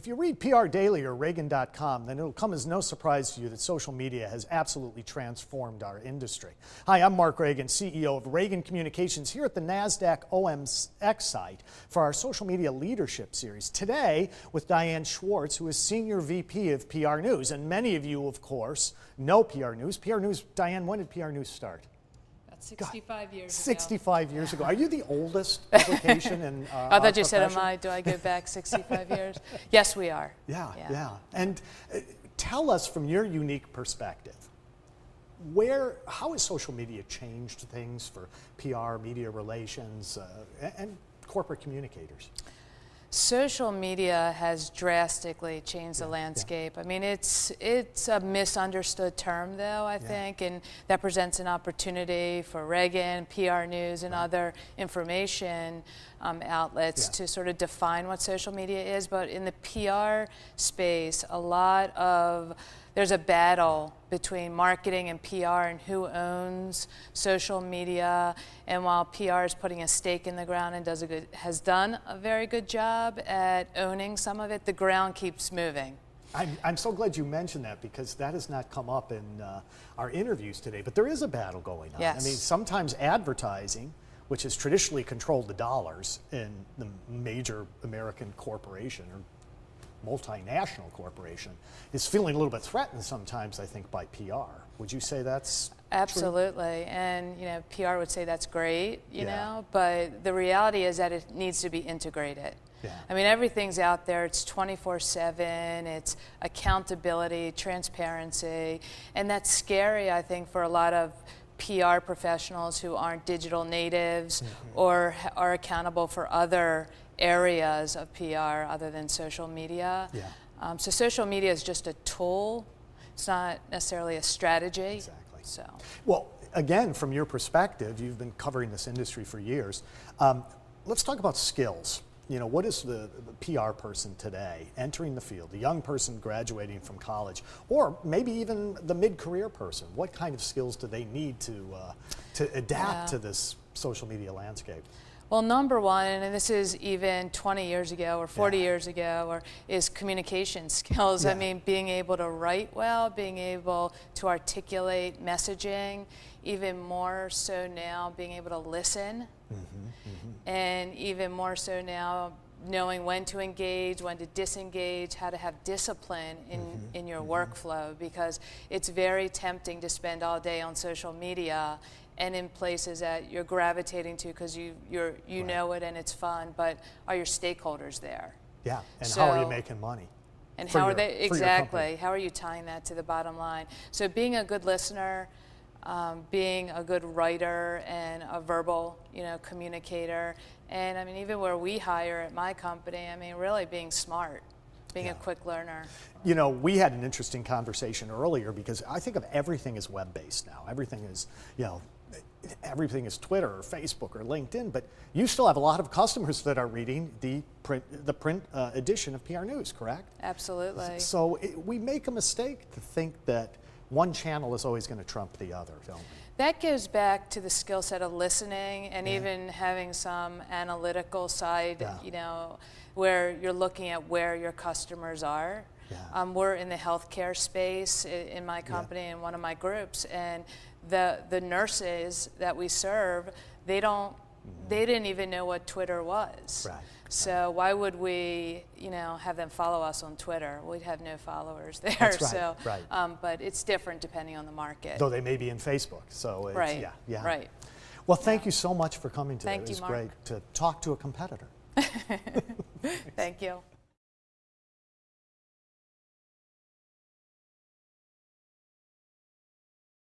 If you read PR Daily or Ragan.com, then it'll come as no surprise to you that social media has absolutely transformed our industry. Hi, I'm Mark Ragan, CEO of Ragan Communications, here at the NASDAQ OMX site for our Social Media Leadership Series. Today with Diane Schwartz, who is Senior VP of PR News. And many of you, of course, know PR News. PR News, Diane, when did PR News start? 65 years ago. 65 years ago. Are you the oldest publication in I thought you said, do I go back 65 years? Yes, we are. Yeah. And tell us from your unique perspective, how has social media changed things for PR, media relations, and corporate communicators? Social media has drastically changed the landscape. I mean, it's a misunderstood term, though, I think, and that presents an opportunity for Ragan, PR News, and other information outlets to sort of define what social media is. But in the PR space, there's a battle between marketing and PR and who owns social media. And while PR is putting a stake in the ground and has done a very good job at owning some of it, the ground keeps moving. I'm so glad you mentioned that, because that has not come up in our interviews today. But there is a battle going on. Yes. I mean, sometimes advertising, which has traditionally controlled the dollars in the major American corporation or multinational corporation, is feeling a little bit threatened sometimes, I think, by PR. Would you say that's Absolutely. true? And PR would say that's great, you know, but the reality is that it needs to be integrated. I mean, everything's out there. It's 24/7. It's accountability, transparency, and that's scary, I think, for a lot of PR professionals who aren't digital natives or are accountable for other areas of PR other than social media. So social media is just a tool. It's not necessarily a strategy. Exactly. So. Well, again, from your perspective, you've been covering this industry for years. Let's talk about skills. You know, what is the PR person today entering the field, the young person graduating from college, or maybe even the mid-career person? What kind of skills do they need to adapt to this social media landscape? Well, number one, and this is even 20 years ago or 40 years ago, is communication skills. I mean, being able to write well, being able to articulate messaging, even more so now being able to listen, and even more so now knowing when to engage, when to disengage, how to have discipline in your workflow, because it's very tempting to spend all day on social media and in places that you're gravitating to because you know it and it's fun, but are your stakeholders there? Yeah, and how are you making money? And how are they, exactly, how are you tying that to the bottom line? So being a good listener, being a good writer and a verbal, communicator, and I mean, even where we hire at my company, I mean, really being smart, being a quick learner. You know, we had an interesting conversation earlier, because I think of everything as web-based now. Everything is, everything is Twitter or Facebook or LinkedIn, but you still have a lot of customers that are reading the print edition of PR News, correct? Absolutely. So we make a mistake to think that one channel is always going to trump the other, don't we? That goes back to the skill set of listening and even having some analytical side, where you're looking at where your customers are. We're in the healthcare space in my company, in one of my groups, and the nurses that we serve, they didn't even know what Twitter was. So why would we, have them follow us on Twitter? We'd have no followers there. That's right. So, but it's different depending on the market. Though they may be in Facebook. So it's, Right. Well, thank you so much for coming today. Thank you, it was Mark. great to talk to a competitor. Thank you.